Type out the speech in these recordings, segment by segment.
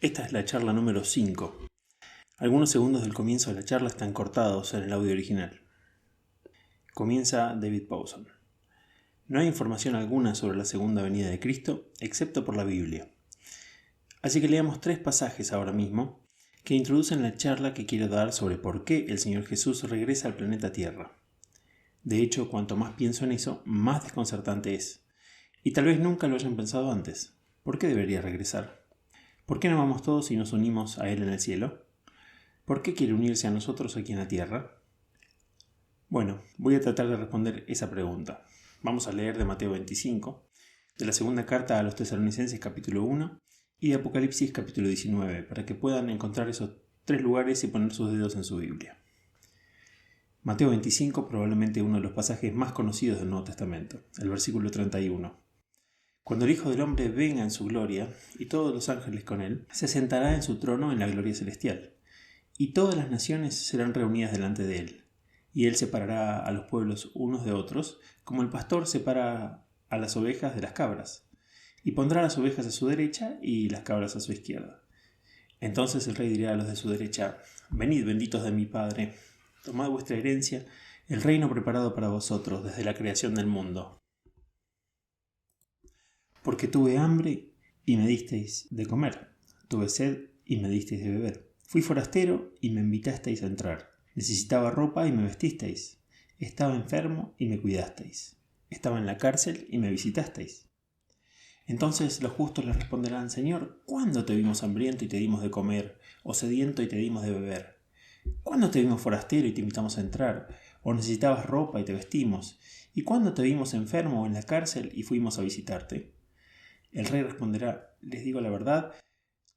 Esta es la charla número 5. Algunos segundos del comienzo de la charla están cortados en el audio original. Comienza David Powson. No hay información alguna sobre la segunda venida de Cristo, excepto por la Biblia. Así que leamos 3 pasajes ahora mismo que introducen la charla que quiero dar sobre por qué el Señor Jesús regresa al planeta Tierra. De hecho, cuanto más pienso en eso, más desconcertante es. Y tal vez nunca lo hayan pensado antes. ¿Por qué debería regresar? ¿Por qué no vamos todos y nos unimos a Él en el cielo? ¿Por qué quiere unirse a nosotros aquí en la tierra? Bueno, voy a tratar de responder esa pregunta. Vamos a leer de Mateo 25, de la segunda carta a los Tesalonicenses capítulo 1 y de Apocalipsis capítulo 19, para que puedan encontrar esos 3 lugares y poner sus dedos en su Biblia. Mateo 25, probablemente uno de los pasajes más conocidos del Nuevo Testamento, el versículo 31. Cuando el Hijo del Hombre venga en su gloria, y todos los ángeles con él, se sentará en su trono en la gloria celestial, y todas las naciones serán reunidas delante de él, y él separará a los pueblos unos de otros, como el pastor separa a las ovejas de las cabras, y pondrá las ovejas a su derecha y las cabras a su izquierda. Entonces el rey dirá a los de su derecha: Venid, benditos de mi Padre, tomad vuestra herencia, el reino preparado para vosotros desde la creación del mundo. Porque tuve hambre y me disteis de comer, tuve sed y me disteis de beber. Fui forastero y me invitasteis a entrar. Necesitaba ropa y me vestisteis. Estaba enfermo y me cuidasteis. Estaba en la cárcel y me visitasteis. Entonces los justos les responderán: Señor, ¿cuándo te vimos hambriento y te dimos de comer, o sediento y te dimos de beber? ¿Cuándo te vimos forastero y te invitamos a entrar, o necesitabas ropa y te vestimos? ¿Y cuándo te vimos enfermo o en la cárcel y fuimos a visitarte? El rey responderá: Les digo la verdad,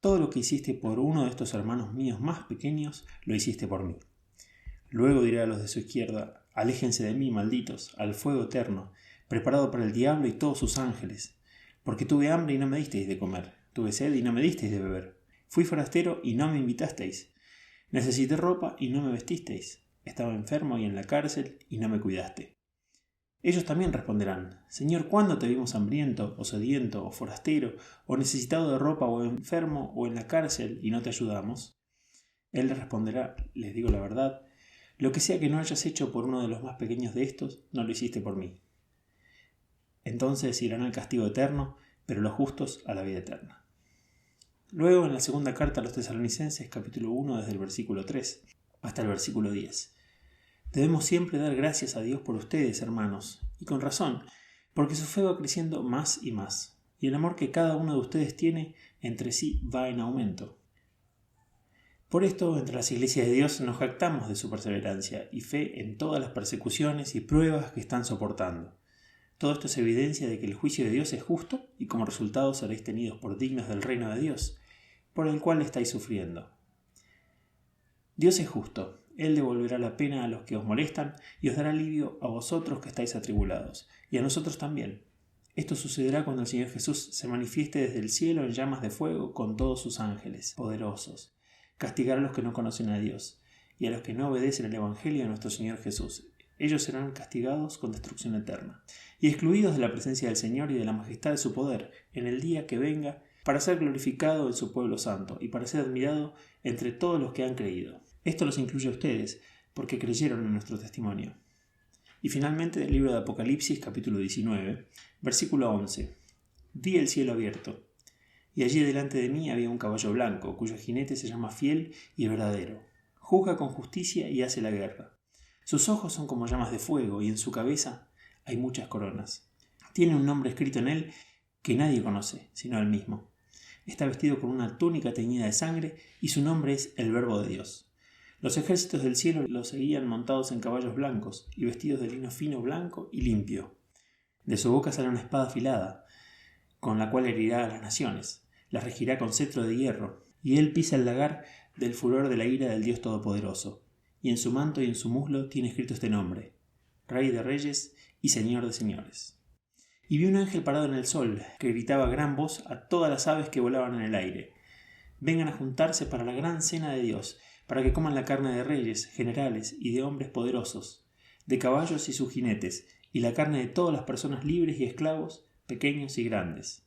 todo lo que hiciste por uno de estos hermanos míos más pequeños, lo hiciste por mí. Luego dirá a los de su izquierda: Aléjense de mí, malditos, al fuego eterno, preparado para el diablo y todos sus ángeles. Porque tuve hambre y no me disteis de comer, tuve sed y no me disteis de beber. Fui forastero y no me invitasteis. Necesité ropa y no me vestisteis. Estaba enfermo y en la cárcel y no me cuidaste. Ellos también responderán: Señor, ¿cuándo te vimos hambriento, o sediento, o forastero, o necesitado de ropa, o enfermo, o en la cárcel, y no te ayudamos? Él les responderá: Les digo la verdad, lo que sea que no hayas hecho por uno de los más pequeños de estos, no lo hiciste por mí. Entonces irán al castigo eterno, pero los justos a la vida eterna. Luego, en la segunda carta a los Tesalonicenses, capítulo 1, desde el versículo 3 hasta el versículo 10. Debemos siempre dar gracias a Dios por ustedes, hermanos, y con razón, porque su fe va creciendo más y más, y el amor que cada uno de ustedes tiene entre sí va en aumento. Por esto, entre las iglesias de Dios nos jactamos de su perseverancia y fe en todas las persecuciones y pruebas que están soportando. Todo esto es evidencia de que el juicio de Dios es justo y como resultado seréis tenidos por dignos del reino de Dios, por el cual estáis sufriendo. Dios es justo. Él devolverá la pena a los que os molestan y os dará alivio a vosotros que estáis atribulados, y a nosotros también. Esto sucederá cuando el Señor Jesús se manifieste desde el cielo en llamas de fuego con todos sus ángeles poderosos. Castigará a los que no conocen a Dios y a los que no obedecen el Evangelio de nuestro Señor Jesús. Ellos serán castigados con destrucción eterna y excluidos de la presencia del Señor y de la majestad de su poder en el día que venga para ser glorificado en su pueblo santo y para ser admirado entre todos los que han creído. Esto los incluye a ustedes, porque creyeron en nuestro testimonio. Y finalmente, del libro de Apocalipsis, capítulo 19, versículo 11. Vi el cielo abierto, y allí delante de mí había un caballo blanco, cuyo jinete se llama Fiel y Verdadero. Juzga con justicia y hace la guerra. Sus ojos son como llamas de fuego, y en su cabeza hay muchas coronas. Tiene un nombre escrito en él que nadie conoce, sino él mismo. Está vestido con una túnica teñida de sangre, y su nombre es el Verbo de Dios. Los ejércitos del cielo lo seguían montados en caballos blancos y vestidos de lino fino, blanco y limpio. De su boca sale una espada afilada, con la cual herirá a las naciones, las regirá con cetro de hierro, y él pisa el lagar del furor de la ira del Dios Todopoderoso. Y en su manto y en su muslo tiene escrito este nombre: Rey de Reyes y Señor de Señores. Y vi un ángel parado en el sol, que gritaba a gran voz a todas las aves que volaban en el aire: Vengan a juntarse para la gran cena de Dios, para que coman la carne de reyes, generales y de hombres poderosos, de caballos y sus jinetes, y la carne de todas las personas libres y esclavos, pequeños y grandes.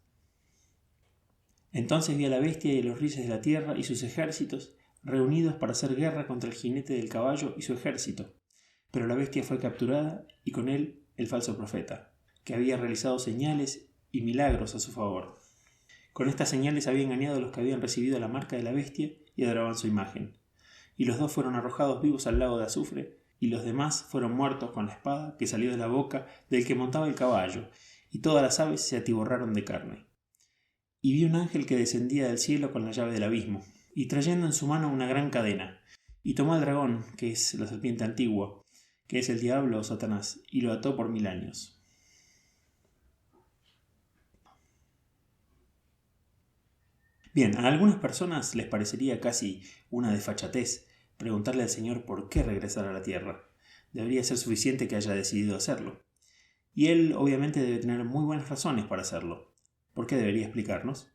Entonces vi a la bestia y a los reyes de la tierra y sus ejércitos reunidos para hacer guerra contra el jinete del caballo y su ejército. Pero la bestia fue capturada y con él el falso profeta, que había realizado señales y milagros a su favor. Con estas señales había engañado a los que habían recibido la marca de la bestia y adoraban su imagen. Y los dos fueron arrojados vivos al lago de azufre, y los demás fueron muertos con la espada que salió de la boca del que montaba el caballo, y todas las aves se atiborraron de carne. Y vi un ángel que descendía del cielo con la llave del abismo, y trayendo en su mano una gran cadena, y tomó al dragón, que es la serpiente antigua, que es el diablo o Satanás, y lo ató por 1000 años. Bien, a algunas personas les parecería casi una desfachatez preguntarle al Señor por qué regresar a la tierra. Debería ser suficiente que haya decidido hacerlo. Y Él obviamente debe tener muy buenas razones para hacerlo. ¿Por qué debería explicarnos?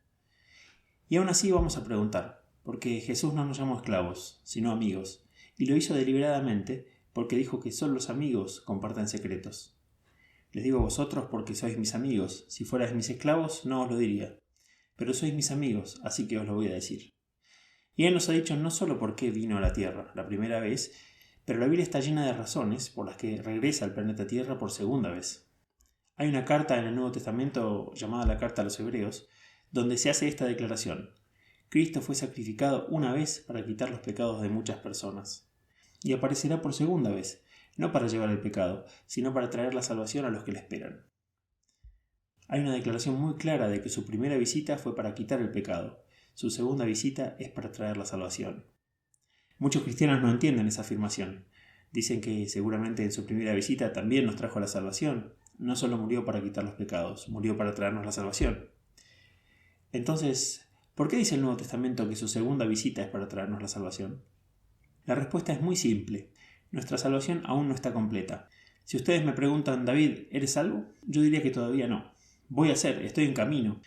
Y aún así vamos a preguntar, porque Jesús no nos llamó esclavos, sino amigos, y lo hizo deliberadamente porque dijo que solo los amigos comparten secretos. Les digo a vosotros porque sois mis amigos, si fuerais mis esclavos no os lo diría. Pero sois mis amigos, así que os lo voy a decir. Y Él nos ha dicho no solo por qué vino a la Tierra la primera vez, pero la Biblia está llena de razones por las que regresa al planeta Tierra por segunda vez. Hay una carta en el Nuevo Testamento llamada la Carta a los Hebreos, donde se hace esta declaración: Cristo fue sacrificado una vez para quitar los pecados de muchas personas. Y aparecerá por segunda vez, no para llevar el pecado, sino para traer la salvación a los que le esperan. Hay una declaración muy clara de que su primera visita fue para quitar el pecado. Su segunda visita es para traer la salvación. Muchos cristianos no entienden esa afirmación. Dicen que seguramente en su primera visita también nos trajo la salvación. No solo murió para quitar los pecados, murió para traernos la salvación. Entonces, ¿por qué dice el Nuevo Testamento que su segunda visita es para traernos la salvación? La respuesta es muy simple. Nuestra salvación aún no está completa. Si ustedes me preguntan, David, ¿eres salvo? Yo diría que todavía no. Voy a ser, estoy en camino.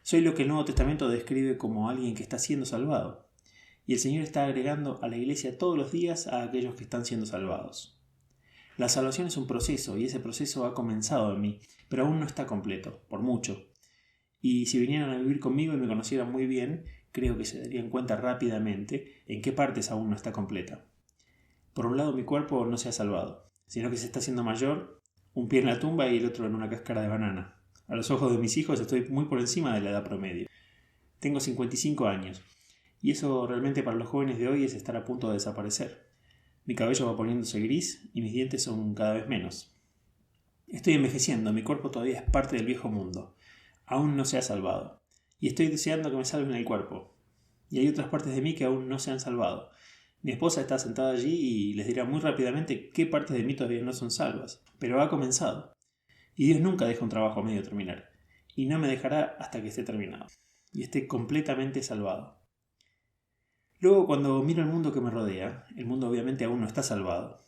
Soy lo que el Nuevo Testamento describe como alguien que está siendo salvado. Y el Señor está agregando a la iglesia todos los días a aquellos que están siendo salvados. La salvación es un proceso y ese proceso ha comenzado en mí, pero aún no está completo, por mucho. Y si vinieran a vivir conmigo y me conocieran muy bien, creo que se darían cuenta rápidamente en qué partes aún no está completa. Por un lado, mi cuerpo no se ha salvado, sino que se está haciendo mayor, un pie en la tumba y el otro en una cáscara de banana. A los ojos de mis hijos estoy muy por encima de la edad promedio. Tengo 55 años, y eso realmente para los jóvenes de hoy es estar a punto de desaparecer. Mi cabello va poniéndose gris y mis dientes son cada vez menos. Estoy envejeciendo, mi cuerpo todavía es parte del viejo mundo. Aún no se ha salvado. Y estoy deseando que me salven el cuerpo. Y hay otras partes de mí que aún no se han salvado. Mi esposa está sentada allí y les dirá muy rápidamente qué partes de mí todavía no son salvas. Pero ha comenzado. Y Dios nunca deja un trabajo a medio terminar. Y no me dejará hasta que esté terminado. Y esté completamente salvado. Luego, cuando miro el mundo que me rodea, el mundo obviamente aún no está salvado.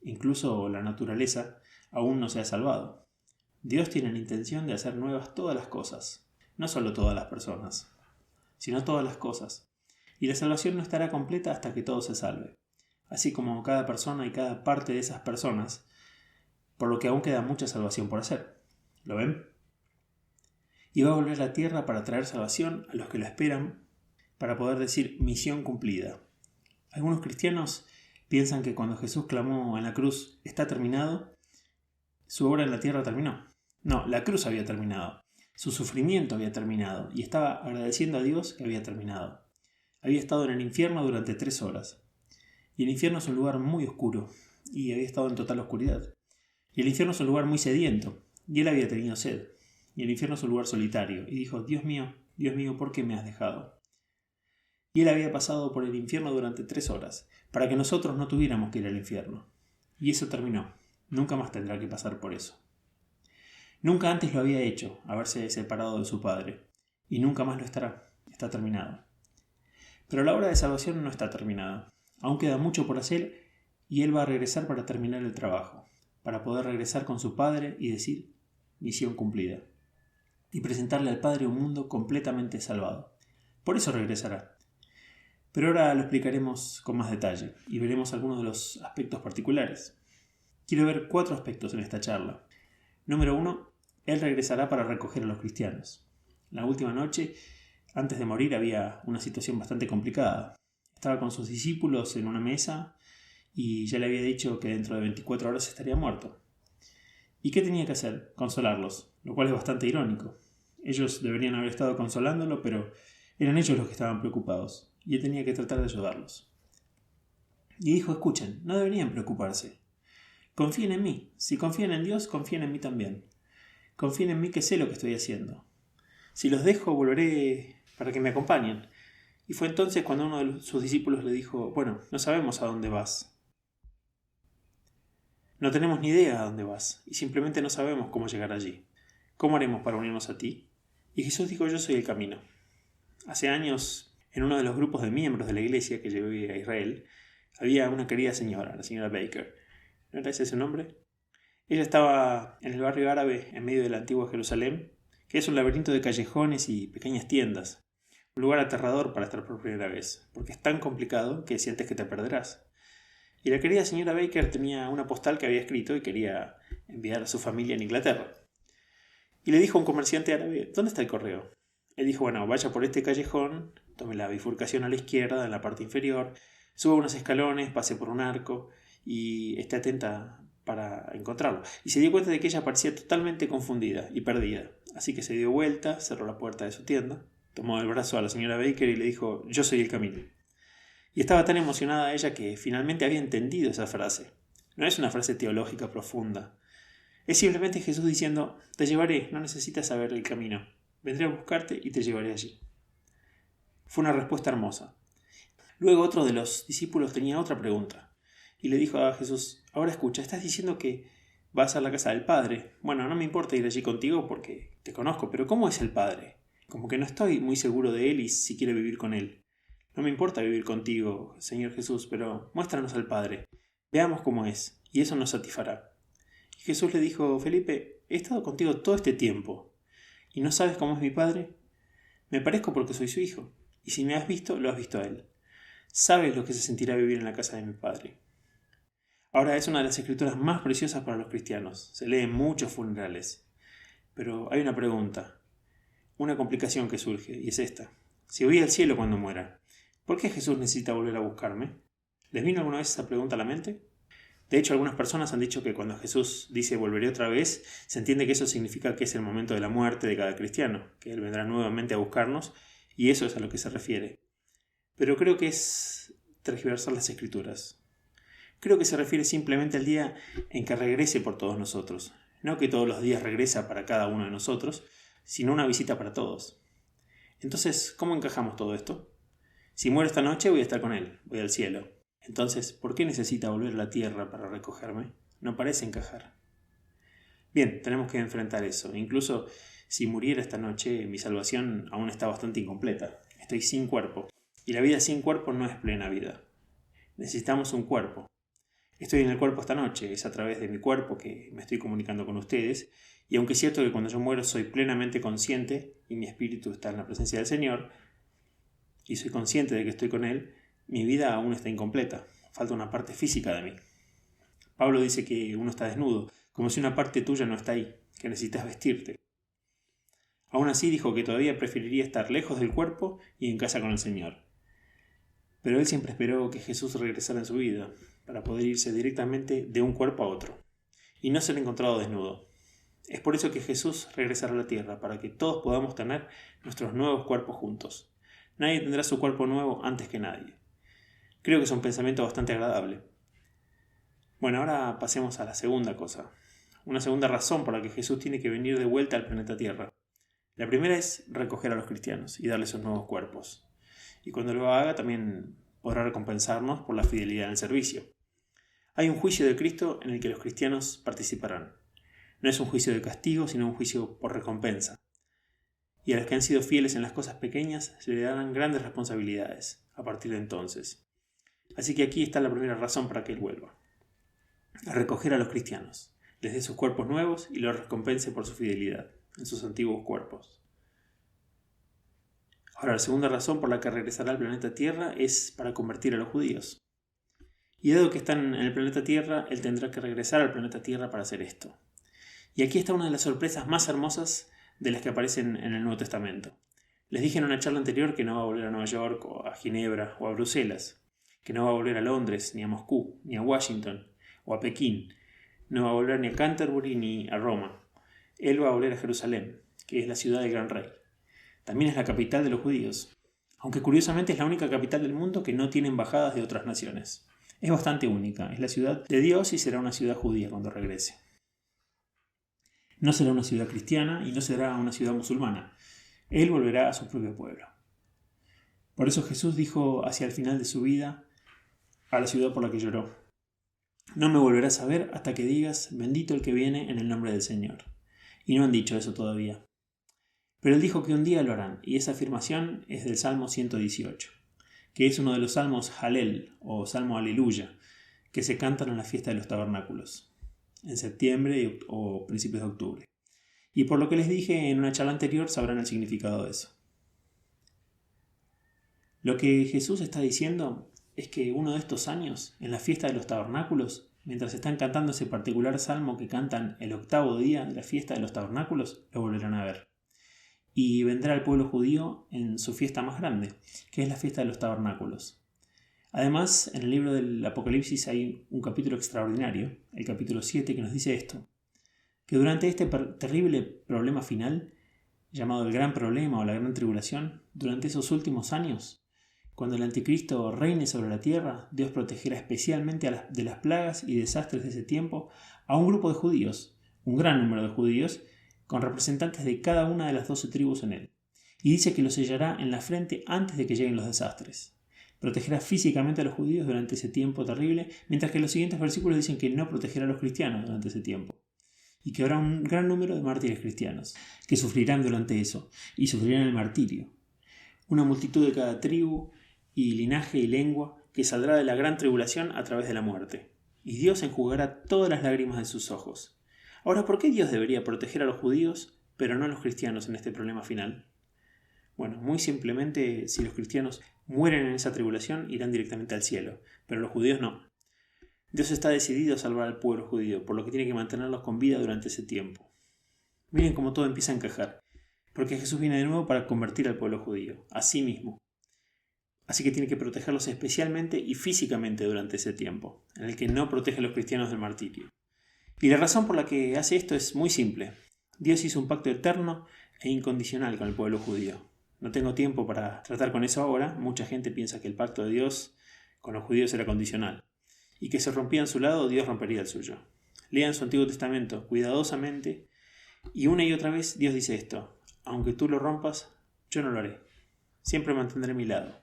Incluso la naturaleza aún no se ha salvado. Dios tiene la intención de hacer nuevas todas las cosas. No solo todas las personas, sino todas las cosas. Y la salvación no estará completa hasta que todo se salve. Así como cada persona y cada parte de esas personas, por lo que aún queda mucha salvación por hacer. ¿Lo ven? Y va a volver a la tierra para traer salvación a los que lo esperan, para poder decir misión cumplida. Algunos cristianos piensan que cuando Jesús clamó en la cruz está terminado, su obra en la tierra terminó. No, la cruz había terminado, su sufrimiento había terminado y estaba agradeciendo a Dios que había terminado. Había estado en el infierno durante 3 horas. Y el infierno es un lugar muy oscuro y había estado en total oscuridad. Y el infierno es un lugar muy sediento y él había tenido sed. Y el infierno es un lugar solitario y dijo, Dios mío, ¿por qué me has dejado? Y él había pasado por el infierno durante 3 horas, para que nosotros no tuviéramos que ir al infierno. Y eso terminó. Nunca más tendrá que pasar por eso. Nunca antes lo había hecho, haberse separado de su padre. Y nunca más lo estará. Está terminado. Pero la obra de salvación no está terminada. Aún queda mucho por hacer y él va a regresar para terminar el trabajo. Para poder regresar con su padre y decir, misión cumplida. Y presentarle al Padre un mundo completamente salvado. Por eso regresará. Pero ahora lo explicaremos con más detalle y veremos algunos de los aspectos particulares. Quiero ver 4 aspectos en esta charla. Número 1, Él regresará para recoger a los cristianos. La última noche antes de morir había una situación bastante complicada. Estaba con sus discípulos en una mesa y ya le había dicho que dentro de 24 horas estaría muerto. ¿Y qué tenía que hacer? Consolarlos, lo cual es bastante irónico. Ellos deberían haber estado consolándolo, pero eran ellos los que estaban preocupados, y él tenía que tratar de ayudarlos. Y dijo, escuchen, no deberían preocuparse. Confíen en mí. Si confían en Dios, confíen en mí también. Confíen en mí que sé lo que estoy haciendo. Si los dejo, volveré para que me acompañen. Y fue entonces cuando uno de sus discípulos le dijo, bueno, no sabemos a dónde vas. No tenemos ni idea a dónde vas, y simplemente no sabemos cómo llegar allí. ¿Cómo haremos para unirnos a ti? Y Jesús dijo, yo soy el camino. Hace años, en uno de los grupos de miembros de la iglesia que llevé a Israel, había una querida señora, la señora Baker. ¿No era ese su nombre? Ella estaba en el barrio árabe en medio de la antigua Jerusalén, que es un laberinto de callejones y pequeñas tiendas. Un lugar aterrador para estar por primera vez, porque es tan complicado que sientes que te perderás. Y la querida señora Baker tenía una postal que había escrito y quería enviar a su familia en Inglaterra. Y le dijo a un comerciante árabe, ¿dónde está el correo? Él dijo, bueno, vaya por este callejón, tome la bifurcación a la izquierda, en la parte inferior, suba unos escalones, pase por un arco y esté atenta para encontrarlo. Y se dio cuenta de que ella parecía totalmente confundida y perdida. Así que se dio vuelta, cerró la puerta de su tienda, tomó el brazo a la señora Baker y le dijo, yo soy el camino. Y estaba tan emocionada ella que finalmente había entendido esa frase. No es una frase teológica profunda. Es simplemente Jesús diciendo, te llevaré, no necesitas saber el camino. Vendré a buscarte y te llevaré allí. Fue una respuesta hermosa. Luego otro de los discípulos tenía otra pregunta. Y le dijo a Jesús, ahora escucha, estás diciendo que vas a la casa del Padre. Bueno, no me importa ir allí contigo porque te conozco, pero ¿cómo es el Padre? Como que no estoy muy seguro de Él y si quiero vivir con Él. No me importa vivir contigo, Señor Jesús, pero muéstranos al Padre. Veamos cómo es, y eso nos satisfará. Y Jesús le dijo, Felipe, he estado contigo todo este tiempo, ¿y no sabes cómo es mi Padre? Me parezco porque soy su hijo, y si me has visto, lo has visto a Él. Sabes lo que se sentirá vivir en la casa de mi Padre. Ahora es una de las escrituras más preciosas para los cristianos. Se lee en muchos funerales. Pero hay una pregunta, una complicación que surge, y es esta. Si voy al cielo cuando muera, ¿por qué Jesús necesita volver a buscarme? ¿Les vino alguna vez esa pregunta a la mente? De hecho, algunas personas han dicho que cuando Jesús dice volveré otra vez, se entiende que eso significa que es el momento de la muerte de cada cristiano, que Él vendrá nuevamente a buscarnos, y eso es a lo que se refiere. Pero creo que es tergiversar las Escrituras. Creo que se refiere simplemente al día en que regrese por todos nosotros. No que todos los días regresa para cada uno de nosotros, sino una visita para todos. Entonces, ¿cómo encajamos todo esto? Si muero esta noche voy a estar con Él, voy al cielo. Entonces, ¿por qué necesita volver a la tierra para recogerme? No parece encajar. Bien, tenemos que enfrentar eso. Incluso si muriera esta noche, mi salvación aún está bastante incompleta. Estoy sin cuerpo. Y la vida sin cuerpo no es plena vida. Necesitamos un cuerpo. Estoy en el cuerpo esta noche, es a través de mi cuerpo que me estoy comunicando con ustedes. Y aunque es cierto que cuando yo muero soy plenamente consciente y mi espíritu está en la presencia del Señor, y soy consciente de que estoy con Él, mi vida aún está incompleta. Falta una parte física de mí. Pablo dice que uno está desnudo, como si una parte tuya no está ahí, que necesitas vestirte. Aún así dijo que todavía preferiría estar lejos del cuerpo y en casa con el Señor. Pero él siempre esperó que Jesús regresara en su vida, para poder irse directamente de un cuerpo a otro, y no ser encontrado desnudo. Es por eso que Jesús regresará a la tierra, para que todos podamos tener nuestros nuevos cuerpos juntos. Nadie tendrá su cuerpo nuevo antes que nadie. Creo que es un pensamiento bastante agradable. Bueno, ahora pasemos a la segunda cosa. Una segunda razón por la que Jesús tiene que venir de vuelta al planeta Tierra. La primera es recoger a los cristianos y darles sus nuevos cuerpos. Y cuando lo haga también podrá recompensarnos por la fidelidad en el servicio. Hay un juicio de Cristo en el que los cristianos participarán. No es un juicio de castigo, sino un juicio por recompensa. Y a los que han sido fieles en las cosas pequeñas se le darán grandes responsabilidades a partir de entonces. Así que aquí está la primera razón para que Él vuelva. A recoger a los cristianos, les dé sus cuerpos nuevos y los recompense por su fidelidad en sus antiguos cuerpos. Ahora, la segunda razón por la que regresará al planeta Tierra es para convertir a los judíos. Y dado que están en el planeta Tierra, Él tendrá que regresar al planeta Tierra para hacer esto. Y aquí está una de las sorpresas más hermosas de las que aparecen en el Nuevo Testamento. Les dije en una charla anterior que no va a volver a Nueva York o a Ginebra o a Bruselas, que no va a volver a Londres, ni a Moscú, ni a Washington o a Pekín, no va a volver ni a Canterbury ni a Roma. Él va a volver a Jerusalén, que es la ciudad del gran rey. También es la capital de los judíos, aunque curiosamente es la única capital del mundo que no tiene embajadas de otras naciones. Es bastante única, es la ciudad de Dios y será una ciudad judía cuando regrese. No será una ciudad cristiana y no será una ciudad musulmana. Él volverá a su propio pueblo. Por eso Jesús dijo hacia el final de su vida a la ciudad por la que lloró: no me volverás a ver hasta que digas, bendito el que viene en el nombre del Señor. Y no han dicho eso todavía. Pero él dijo que un día lo harán, y esa afirmación es del Salmo 118, que es uno de los salmos Halel o Salmo Aleluya, que se cantan en la fiesta de los tabernáculos, en septiembre o principios de octubre. Y por lo que les dije en una charla anterior sabrán el significado de eso. Lo que Jesús está diciendo es que uno de estos años, en la fiesta de los tabernáculos, mientras están cantando ese particular salmo que cantan el 8º día de la fiesta de los tabernáculos, lo volverán a ver. Y vendrá el pueblo judío en su fiesta más grande, que es la fiesta de los tabernáculos. Además, en el libro del Apocalipsis hay un capítulo extraordinario, el capítulo 7, que nos dice esto: que durante este terrible problema final, llamado el gran problema o la gran tribulación, durante esos últimos años, cuando el anticristo reine sobre la tierra, Dios protegerá especialmente de las plagas y desastres de ese tiempo a un grupo de judíos, un gran número de judíos, con representantes de cada una de las 12 tribus en él. Y dice que lo sellará en la frente antes de que lleguen los desastres. Protegerá físicamente a los judíos durante ese tiempo terrible, mientras que los siguientes versículos dicen que no protegerá a los cristianos durante ese tiempo. Y que habrá un gran número de mártires cristianos, que sufrirán durante eso, y sufrirán el martirio. Una multitud de cada tribu y linaje y lengua que saldrá de la gran tribulación a través de la muerte. Y Dios enjugará todas las lágrimas de sus ojos. Ahora, ¿por qué Dios debería proteger a los judíos, pero no a los cristianos en este problema final? Bueno, muy simplemente, si los cristianos mueren en esa tribulación, irán directamente al cielo, pero los judíos no. Dios está decidido a salvar al pueblo judío, por lo que tiene que mantenerlos con vida durante ese tiempo. Miren cómo todo empieza a encajar, porque Jesús viene de nuevo para convertir al pueblo judío, a sí mismo. Así que tiene que protegerlos especialmente y físicamente durante ese tiempo, en el que no protege a los cristianos del martirio. Y la razón por la que hace esto es muy simple. Dios hizo un pacto eterno e incondicional con el pueblo judío. No tengo tiempo para tratar con eso ahora. Mucha gente piensa que el pacto de Dios con los judíos era condicional, y que si rompían su lado, Dios rompería el suyo. Lean su Antiguo Testamento cuidadosamente, y una y otra vez Dios dice esto: aunque tú lo rompas, yo no lo haré. Siempre mantendré mi lado.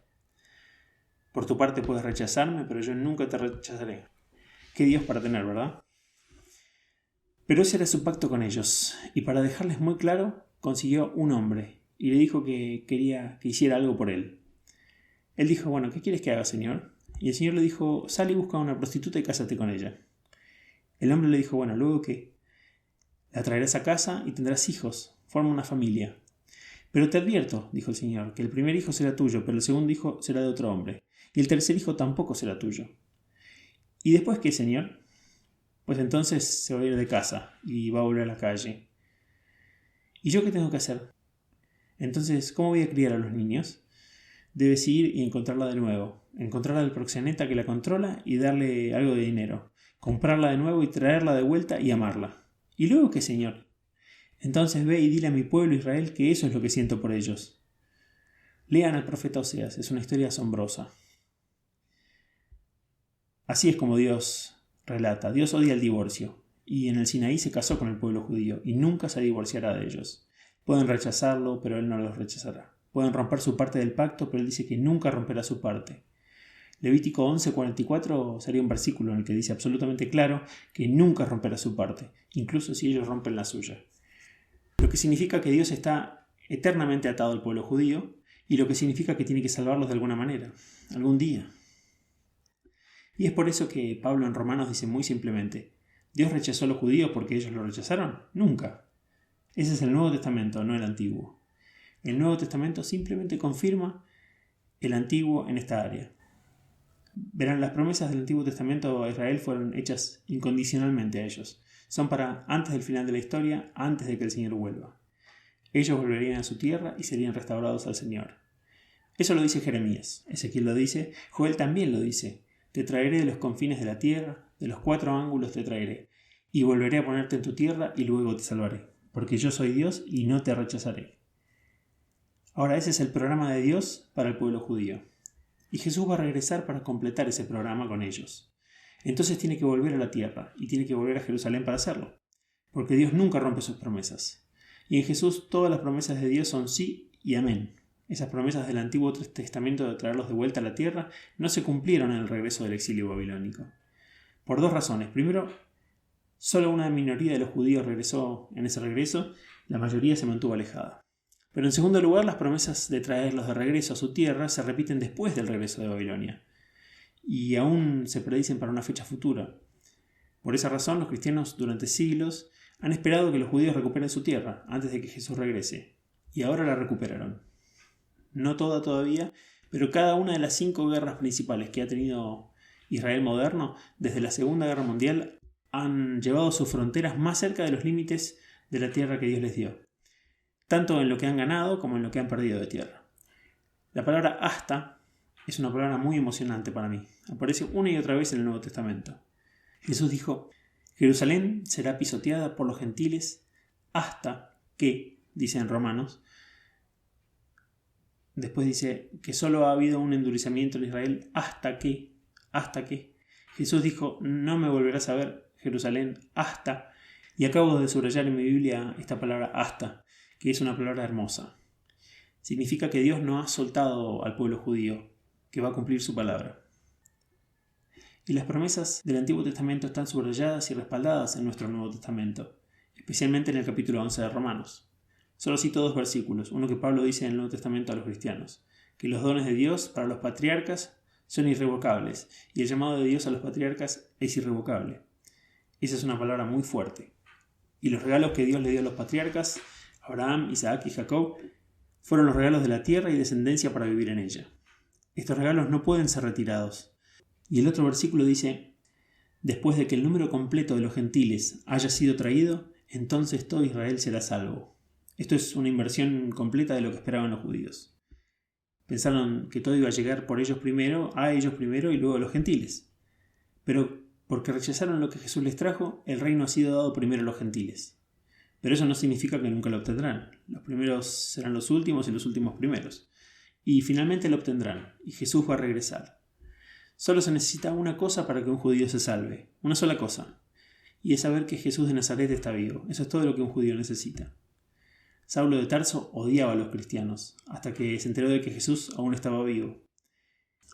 Por tu parte puedes rechazarme, pero yo nunca te rechazaré. Qué Dios para tener, ¿verdad? Pero ese era su pacto con ellos, y para dejarles muy claro, consiguió un hombre, y le dijo que quería que hiciera algo por él. Él dijo: bueno, ¿qué quieres que haga, Señor? Y el Señor le dijo: sal y busca a una prostituta y cásate con ella. El hombre le dijo: bueno, ¿luego qué? La traerás a casa y tendrás hijos, forma una familia. Pero te advierto, dijo el Señor, que el primer hijo será tuyo, pero el segundo hijo será de otro hombre, y el tercer hijo tampoco será tuyo. ¿Y después qué, Señor? Pues entonces se va a ir de casa y va a volver a la calle. ¿Y yo qué tengo que hacer? Entonces, ¿cómo voy a criar a los niños? Debes ir y encontrarla de nuevo, encontrar al proxeneta que la controla y darle algo de dinero, comprarla de nuevo y traerla de vuelta y amarla. ¿Y luego qué, Señor? Entonces ve y dile a mi pueblo Israel que eso es lo que siento por ellos. Lean al profeta Oseas, es una historia asombrosa. Así es como Dios relata. Dios odia el divorcio, y en el Sinaí se casó con el pueblo judío, y nunca se divorciará de ellos. Pueden rechazarlo, pero Él no los rechazará. Pueden romper su parte del pacto, pero Él dice que nunca romperá su parte. Levítico 11:44 sería un versículo en el que dice absolutamente claro que nunca romperá su parte, incluso si ellos rompen la suya. Lo que significa que Dios está eternamente atado al pueblo judío, y lo que significa que tiene que salvarlos de alguna manera, algún día. Y es por eso que Pablo en Romanos dice muy simplemente: ¿Dios rechazó a los judíos porque ellos lo rechazaron? Nunca. Ese es el Nuevo Testamento, no el Antiguo. El Nuevo Testamento simplemente confirma el Antiguo en esta área. Verán, las promesas del Antiguo Testamento a Israel fueron hechas incondicionalmente a ellos. Son para antes del final de la historia, antes de que el Señor vuelva. Ellos volverían a su tierra y serían restaurados al Señor. Eso lo dice Jeremías, Ezequiel lo dice, Joel también lo dice. Te traeré de los confines de la tierra, de los 4 ángulos te traeré, y volveré a ponerte en tu tierra y luego te salvaré, porque yo soy Dios y no te rechazaré. Ahora ese es el programa de Dios para el pueblo judío. Y Jesús va a regresar para completar ese programa con ellos. Entonces tiene que volver a la tierra y tiene que volver a Jerusalén para hacerlo, porque Dios nunca rompe sus promesas. Y en Jesús todas las promesas de Dios son sí y amén. Esas promesas del Antiguo Testamento de traerlos de vuelta a la tierra no se cumplieron en el regreso del exilio babilónico. Por 2 razones. Primero, solo una minoría de los judíos regresó en ese regreso, la mayoría se mantuvo alejada. Pero en segundo lugar, las promesas de traerlos de regreso a su tierra se repiten después del regreso de Babilonia, y aún se predicen para una fecha futura. Por esa razón, los cristianos durante siglos han esperado que los judíos recuperen su tierra antes de que Jesús regrese, y ahora la recuperaron. No toda todavía, pero cada una de las 5 guerras principales que ha tenido Israel moderno desde la Segunda Guerra Mundial han llevado sus fronteras más cerca de los límites de la tierra que Dios les dio, tanto en lo que han ganado como en lo que han perdido de tierra. La palabra hasta es una palabra muy emocionante para mí. Aparece una y otra vez en el Nuevo Testamento. Jesús dijo, Jerusalén será pisoteada por los gentiles hasta que, dice en Romanos, después dice que solo ha habido un endurecimiento en Israel hasta que. Jesús dijo, no me volverás a ver, Jerusalén, hasta. Y acabo de subrayar en mi Biblia esta palabra hasta, que es una palabra hermosa. Significa que Dios no ha soltado al pueblo judío, que va a cumplir su palabra. Y las promesas del Antiguo Testamento están subrayadas y respaldadas en nuestro Nuevo Testamento, especialmente en el capítulo 11 de Romanos. Solo cito 2 versículos, uno que Pablo dice en el Nuevo Testamento a los cristianos, que los dones de Dios para los patriarcas son irrevocables, y el llamado de Dios a los patriarcas es irrevocable. Esa es una palabra muy fuerte. Y los regalos que Dios le dio a los patriarcas, Abraham, Isaac y Jacob, fueron los regalos de la tierra y descendencia para vivir en ella. Estos regalos no pueden ser retirados. Y el otro versículo dice, después de que el número completo de los gentiles haya sido traído, entonces todo Israel será salvo. Esto es una inversión completa de lo que esperaban los judíos. Pensaron que todo iba a llegar por ellos primero, a ellos primero y luego a los gentiles. Pero porque rechazaron lo que Jesús les trajo, el reino ha sido dado primero a los gentiles. Pero eso no significa que nunca lo obtendrán. Los primeros serán los últimos y los últimos primeros. Y finalmente lo obtendrán, y Jesús va a regresar. Solo se necesita una cosa para que un judío se salve, una sola cosa, y es saber que Jesús de Nazaret está vivo. Eso es todo lo que un judío necesita. Saulo de Tarso odiaba a los cristianos, hasta que se enteró de que Jesús aún estaba vivo.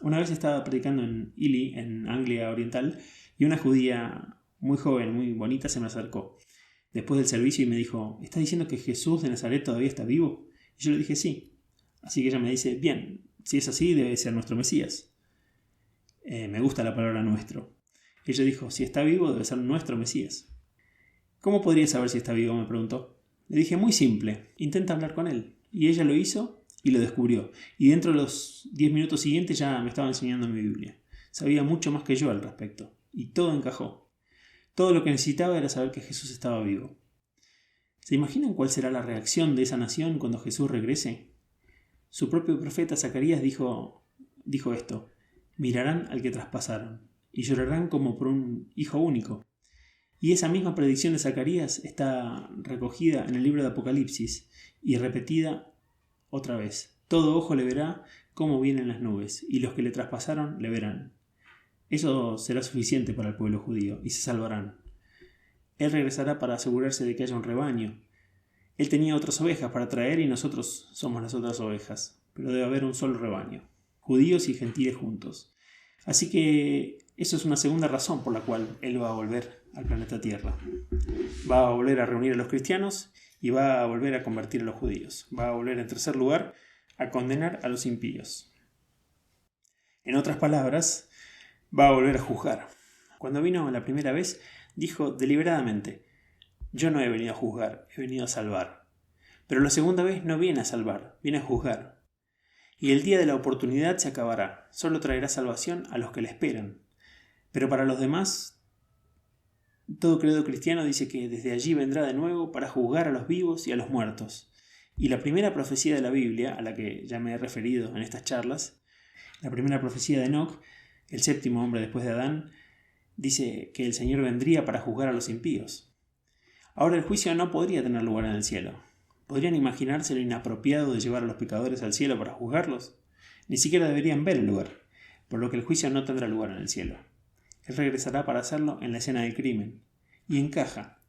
Una vez estaba predicando en Ely, en Anglia Oriental, y una judía muy joven, muy bonita, se me acercó después del servicio y me dijo, ¿estás diciendo que Jesús de Nazaret todavía está vivo? Y yo le dije, sí. Así que ella me dice, bien, si es así, debe ser nuestro Mesías. Me gusta la palabra nuestro. Ella dijo, si está vivo, debe ser nuestro Mesías. ¿Cómo podría saber si está vivo?, me preguntó. Le dije, muy simple, intenta hablar con él. Y ella lo hizo y lo descubrió. Y dentro de los 10 minutos siguientes ya me estaba enseñando mi Biblia. Sabía mucho más que yo al respecto. Y todo encajó. Todo lo que necesitaba era saber que Jesús estaba vivo. ¿Se imaginan cuál será la reacción de esa nación cuando Jesús regrese? Su propio profeta Zacarías dijo esto, mirarán al que traspasaron y llorarán como por un hijo único. Y esa misma predicción de Zacarías está recogida en el libro de Apocalipsis y repetida otra vez. Todo ojo le verá cómo vienen las nubes y los que le traspasaron le verán. Eso será suficiente para el pueblo judío y se salvarán. Él regresará para asegurarse de que haya un rebaño. Él tenía otras ovejas para traer y nosotros somos las otras ovejas, pero debe haber un solo rebaño, judíos y gentiles juntos. Así que eso es una segunda razón por la cual Él va a volver al planeta Tierra. Va a volver a reunir a los cristianos y va a volver a convertir a los judíos. Va a volver, en tercer lugar, a condenar a los impíos. En otras palabras, va a volver a juzgar. Cuando vino la primera vez, dijo deliberadamente, yo no he venido a juzgar, he venido a salvar. Pero la segunda vez no viene a salvar, viene a juzgar. Y el día de la oportunidad se acabará, solo traerá salvación a los que le esperan. Pero para los demás, todo credo cristiano dice que desde allí vendrá de nuevo para juzgar a los vivos y a los muertos. Y la primera profecía de la Biblia, a la que ya me he referido en estas charlas, la primera profecía de Enoc, el séptimo hombre después de Adán, dice que el Señor vendría para juzgar a los impíos. Ahora el juicio no podría tener lugar en el cielo. ¿Podrían imaginarse lo inapropiado de llevar a los pecadores al cielo para juzgarlos? Ni siquiera deberían ver el lugar, por lo que el juicio no tendrá lugar en el cielo. Él regresará para hacerlo en la escena del crimen. Y encaja.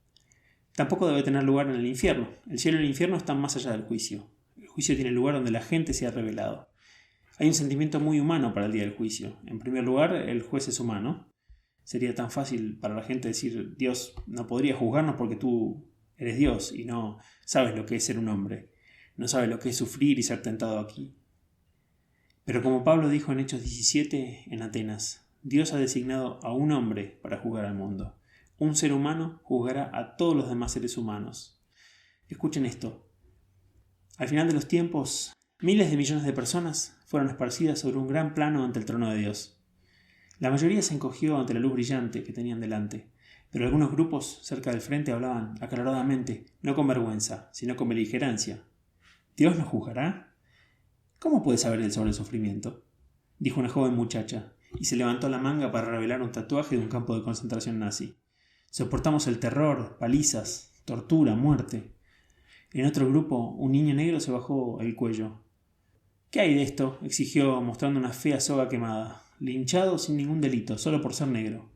Tampoco debe tener lugar en el infierno. El cielo y el infierno están más allá del juicio. El juicio tiene lugar donde la gente se ha rebelado. Hay un sentimiento muy humano para el día del juicio. En primer lugar, el juez es humano. Sería tan fácil para la gente decir: Dios no podría juzgarnos porque tú eres Dios y no sabes lo que es ser un hombre. No sabes lo que es sufrir y ser tentado aquí. Pero como Pablo dijo en Hechos 17 en Atenas, Dios ha designado a un hombre para juzgar al mundo. Un ser humano juzgará a todos los demás seres humanos. Escuchen esto. Al final de los tiempos, miles de millones de personas fueron esparcidas sobre un gran plano ante el trono de Dios. La mayoría se encogió ante la luz brillante que tenían delante, pero algunos grupos cerca del frente hablaban acaloradamente, no con vergüenza, sino con beligerancia. ¿Dios nos juzgará? ¿Cómo puede saber él sobre el sufrimiento?, dijo una joven muchacha, y se levantó la manga para revelar un tatuaje de un campo de concentración nazi. Soportamos el terror, palizas, tortura, muerte. En otro grupo, un niño negro se bajó el cuello. ¿Qué hay de esto?, exigió, mostrando una fea soga quemada. Linchado sin ningún delito, solo por ser negro.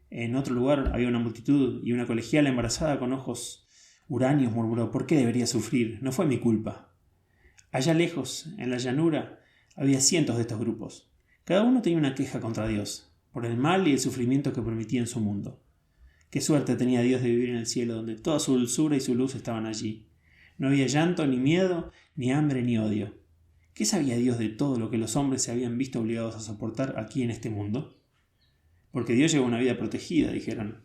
En otro lugar había una multitud y una colegiala embarazada con ojos uráneos murmuró: ¿por qué debería sufrir? No fue mi culpa. Allá lejos, en la llanura, había cientos de estos grupos. Cada uno tenía una queja contra Dios, por el mal y el sufrimiento que permitía en su mundo. Qué suerte tenía Dios de vivir en el cielo, donde toda su dulzura y su luz estaban allí. No había llanto, ni miedo, ni hambre, ni odio. ¿Qué sabía Dios de todo lo que los hombres se habían visto obligados a soportar aquí en este mundo? Porque Dios lleva una vida protegida, dijeron.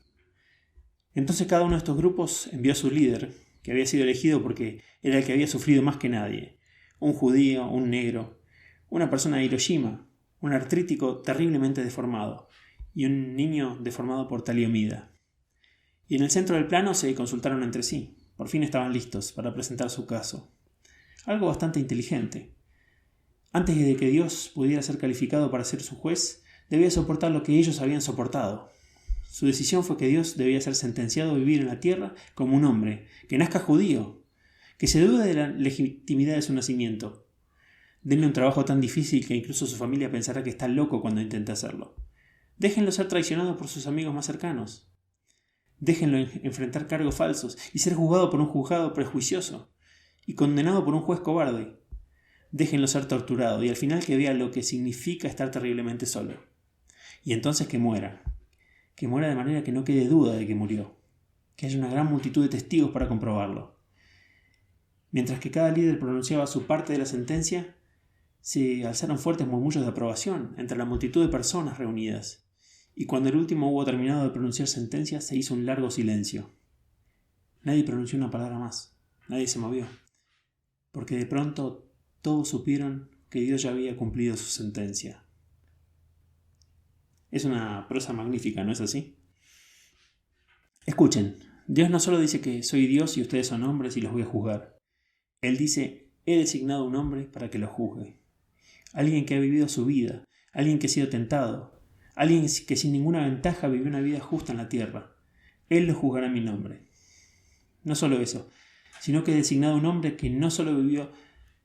Entonces cada uno de estos grupos envió a su líder, que había sido elegido porque era el que había sufrido más que nadie. Un judío, un negro, una persona de Hiroshima, un artrítico terriblemente deformado y un niño deformado por taliomida. Y en el centro del plano se consultaron entre sí. Por fin estaban listos para presentar su caso. Algo bastante inteligente. Antes de que Dios pudiera ser calificado para ser su juez, debía soportar lo que ellos habían soportado. Su decisión fue que Dios debía ser sentenciado a vivir en la tierra como un hombre, que nazca judío, que se dude de la legitimidad de su nacimiento. Denle un trabajo tan difícil que incluso su familia pensará que está loco cuando intente hacerlo. Déjenlo ser traicionado por sus amigos más cercanos. Déjenlo enfrentar cargos falsos y ser juzgado por un juzgado prejuicioso y condenado por un juez cobarde. Déjenlo ser torturado y al final que vea lo que significa estar terriblemente solo. Y entonces que muera de manera que no quede duda de que murió, que haya una gran multitud de testigos para comprobarlo. Mientras que cada líder pronunciaba su parte de la sentencia, se alzaron fuertes murmullos de aprobación entre la multitud de personas reunidas, y cuando el último hubo terminado de pronunciar sentencia, se hizo un largo silencio. Nadie pronunció una palabra más, nadie se movió, porque de pronto todos supieron que Dios ya había cumplido su sentencia. Es una prosa magnífica, ¿no es así? Escuchen, Dios no solo dice que soy Dios y ustedes son hombres y los voy a juzgar. Él dice: he designado un hombre para que los juzgue. Alguien que ha vivido su vida, alguien que ha sido tentado, alguien que sin ninguna ventaja vivió una vida justa en la tierra. Él los juzgará en mi nombre. No solo eso, sino que he designado un hombre que no solo vivió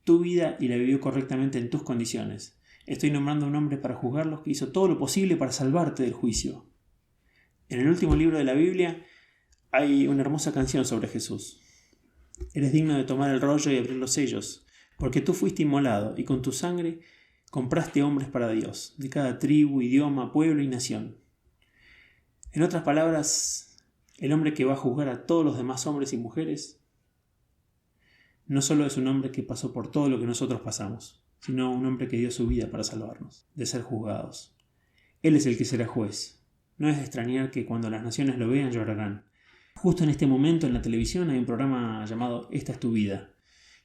tu vida y la vivió correctamente en tus condiciones. Estoy nombrando a un hombre para juzgarlos que hizo todo lo posible para salvarte del juicio. En el último libro de la Biblia hay una hermosa canción sobre Jesús. Eres digno de tomar el rollo y abrir los sellos, porque tú fuiste inmolado y con tu sangre compraste hombres para Dios, de cada tribu, idioma, pueblo y nación. En otras palabras, el hombre que va a juzgar a todos los demás hombres y mujeres no solo es un hombre que pasó por todo lo que nosotros pasamos, sino un hombre que dio su vida para salvarnos, de ser juzgados. Él es el que será juez. No es de extrañar que cuando las naciones lo vean llorarán. Justo en este momento en la televisión hay un programa llamado Esta es tu vida,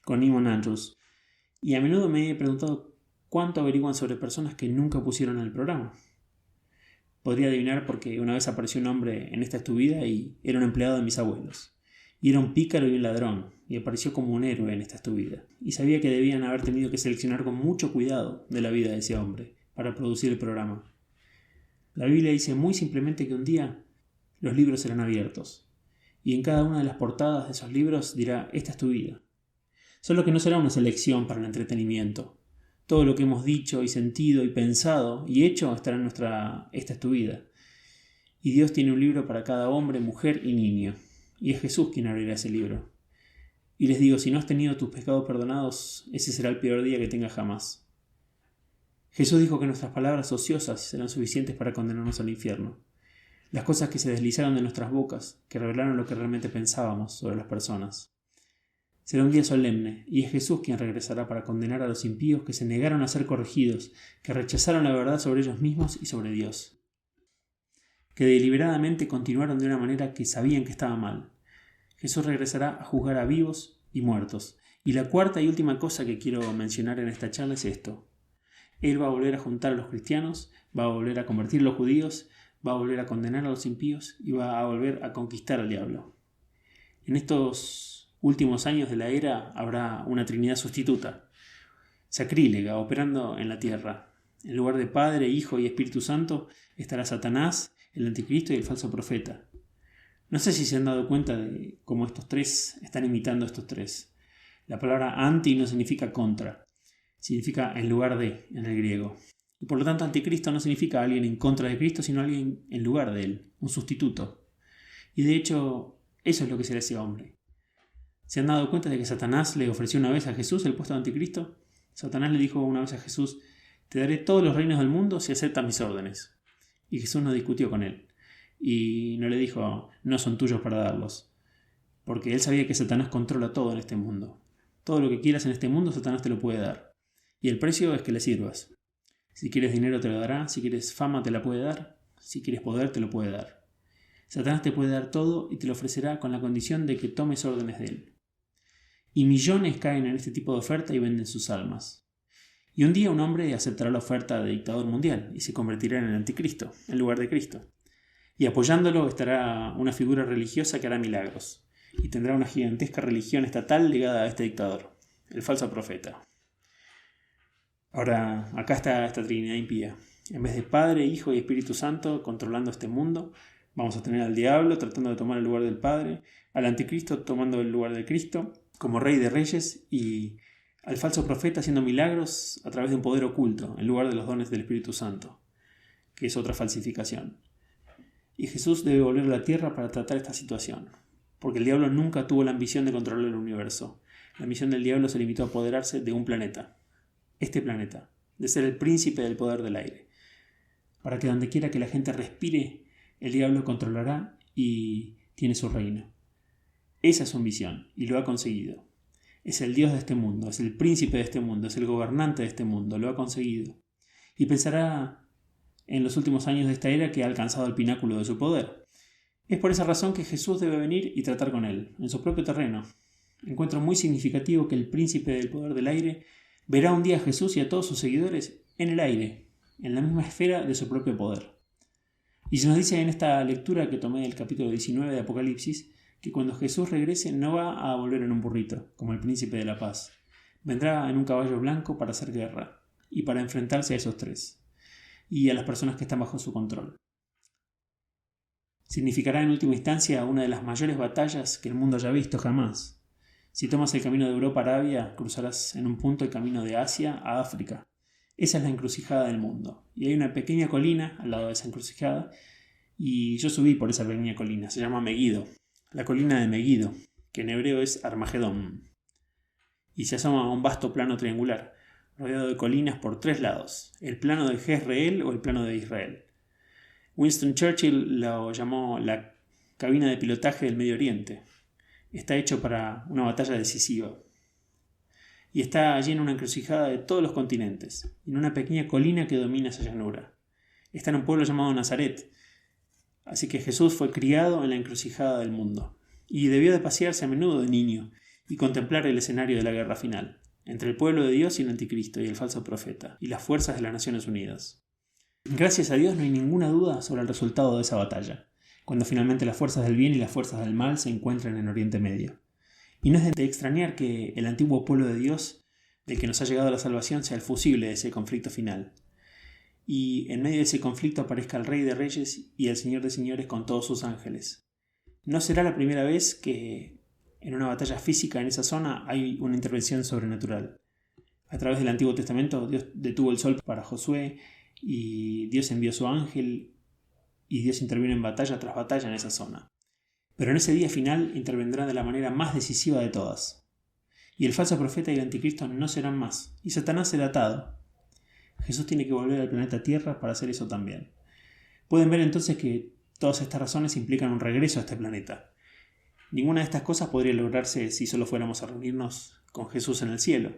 con Eamon Andrews, y a menudo me he preguntado cuánto averiguan sobre personas que nunca pusieron en el programa. Podría adivinar porque una vez apareció un hombre en Esta es tu vida y era un empleado de mis abuelos. Y era un pícaro y un ladrón, y apareció como un héroe en Esta es tu vida. Y sabía que debían haber tenido que seleccionar con mucho cuidado de la vida de ese hombre para producir el programa. La Biblia dice muy simplemente que un día los libros serán abiertos, y en cada una de las portadas de esos libros dirá: esta es tu vida. Solo que no será una selección para el entretenimiento. Todo lo que hemos dicho y sentido y pensado y hecho estará en nuestra Esta es tu vida. Y Dios tiene un libro para cada hombre, mujer y niño. Y es Jesús quien abrirá ese libro. Y les digo, si no has tenido tus pecados perdonados, ese será el peor día que tengas jamás. Jesús dijo que nuestras palabras ociosas serán suficientes para condenarnos al infierno. Las cosas que se deslizaron de nuestras bocas, que revelaron lo que realmente pensábamos sobre las personas. Será un día solemne, y es Jesús quien regresará para condenar a los impíos que se negaron a ser corregidos, que rechazaron la verdad sobre ellos mismos y sobre Dios, que deliberadamente continuaron de una manera que sabían que estaba mal. Jesús regresará a juzgar a vivos y muertos. Y la cuarta y última cosa que quiero mencionar en esta charla es esto. Él va a volver a juntar a los cristianos, va a volver a convertir a los judíos, va a volver a condenar a los impíos y va a volver a conquistar al diablo. En estos últimos años de la era habrá una trinidad sustituta, sacrílega, operando en la tierra. En lugar de Padre, Hijo y Espíritu Santo estará Satanás, el anticristo y el falso profeta. No sé si se han dado cuenta de cómo estos tres están imitando a estos tres. La palabra anti no significa contra, significa en lugar de en el griego. Y por lo tanto anticristo no significa alguien en contra de Cristo, sino alguien en lugar de él, un sustituto. Y de hecho, eso es lo que será ese hombre. ¿Se han dado cuenta de que Satanás le ofreció una vez a Jesús el puesto de anticristo? Satanás le dijo una vez a Jesús: te daré todos los reinos del mundo si aceptas mis órdenes. Y Jesús no discutió con él. Y no le dijo: no son tuyos para darlos. Porque él sabía que Satanás controla todo en este mundo. Todo lo que quieras en este mundo, Satanás te lo puede dar. Y el precio es que le sirvas. Si quieres dinero te lo dará, si quieres fama te la puede dar, si quieres poder te lo puede dar. Satanás te puede dar todo y te lo ofrecerá con la condición de que tomes órdenes de él. Y millones caen en este tipo de oferta y venden sus almas. Y un día un hombre aceptará la oferta de dictador mundial y se convertirá en el anticristo, en lugar de Cristo. Y apoyándolo estará una figura religiosa que hará milagros, y tendrá una gigantesca religión estatal ligada a este dictador, el falso profeta. Ahora, acá está esta Trinidad impía. En vez de Padre, Hijo y Espíritu Santo controlando este mundo, vamos a tener al diablo tratando de tomar el lugar del Padre, al anticristo tomando el lugar de Cristo como Rey de Reyes, y al falso profeta haciendo milagros a través de un poder oculto, en lugar de los dones del Espíritu Santo, que es otra falsificación. Y Jesús debe volver a la tierra para tratar esta situación, porque el diablo nunca tuvo la ambición de controlar el universo. La ambición del diablo se limitó a apoderarse de un planeta, este planeta, de ser el príncipe del poder del aire, para que donde quiera que la gente respire, el diablo controlará y tiene su reino. Esa es su ambición, y lo ha conseguido. Es el Dios de este mundo, es el príncipe de este mundo, es el gobernante de este mundo, lo ha conseguido. Y pensará en los últimos años de esta era que ha alcanzado el pináculo de su poder. Es por esa razón que Jesús debe venir y tratar con él, en su propio terreno. Encuentro muy significativo que el príncipe del poder del aire verá un día a Jesús y a todos sus seguidores en el aire, en la misma esfera de su propio poder. Y se nos dice en esta lectura que tomé del capítulo 19 de Apocalipsis, que cuando Jesús regrese no va a volver en un burrito, como el príncipe de la paz. Vendrá en un caballo blanco para hacer guerra, y para enfrentarse a esos tres, y a las personas que están bajo su control. Significará en última instancia una de las mayores batallas que el mundo haya visto jamás. Si tomas el camino de Europa a Arabia, cruzarás en un punto el camino de Asia a África. Esa es la encrucijada del mundo. Y hay una pequeña colina al lado de esa encrucijada, y yo subí por esa pequeña colina. Se llama Meguido, la colina de Meguido, que en hebreo es Armagedón. Y se asoma a un vasto plano triangular, rodeado de colinas por tres lados, el plano de Jezreel o el plano de Israel. Winston Churchill lo llamó la cabina de pilotaje del Medio Oriente. Está hecho para una batalla decisiva. Y está allí en una encrucijada de todos los continentes, en una pequeña colina que domina esa llanura. Está en un pueblo llamado Nazaret. Así que Jesús fue criado en la encrucijada del mundo, y debió de pasearse a menudo de niño y contemplar el escenario de la guerra final, entre el pueblo de Dios y el anticristo y el falso profeta, y las fuerzas de las Naciones Unidas. Gracias a Dios no hay ninguna duda sobre el resultado de esa batalla, cuando finalmente las fuerzas del bien y las fuerzas del mal se encuentran en Oriente Medio. Y no es de extrañar que el antiguo pueblo de Dios, del que nos ha llegado la salvación, sea el fusible de ese conflicto final. Y en medio de ese conflicto aparezca el Rey de Reyes y el Señor de Señores con todos sus ángeles. No será la primera vez que en una batalla física en esa zona hay una intervención sobrenatural. A través del Antiguo Testamento Dios detuvo el sol para Josué y Dios envió su ángel y Dios intervino en batalla tras batalla en esa zona. Pero en ese día final intervendrá de la manera más decisiva de todas. Y el falso profeta y el anticristo no serán más, y Satanás será atado. Jesús tiene que volver al planeta Tierra para hacer eso también. Pueden ver entonces que todas estas razones implican un regreso a este planeta. Ninguna de estas cosas podría lograrse si solo fuéramos a reunirnos con Jesús en el cielo.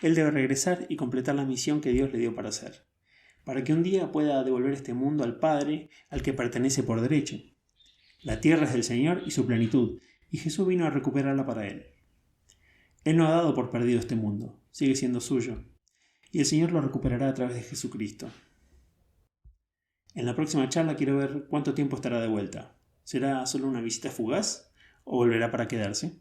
Él debe regresar y completar la misión que Dios le dio para hacer, para que un día pueda devolver este mundo al Padre al que pertenece por derecho. La tierra es del Señor y su plenitud, y Jesús vino a recuperarla para Él. Él no ha dado por perdido este mundo, sigue siendo suyo, y el Señor lo recuperará a través de Jesucristo. En la próxima charla quiero ver cuánto tiempo estará de vuelta. ¿Será solo una visita fugaz o volverá para quedarse?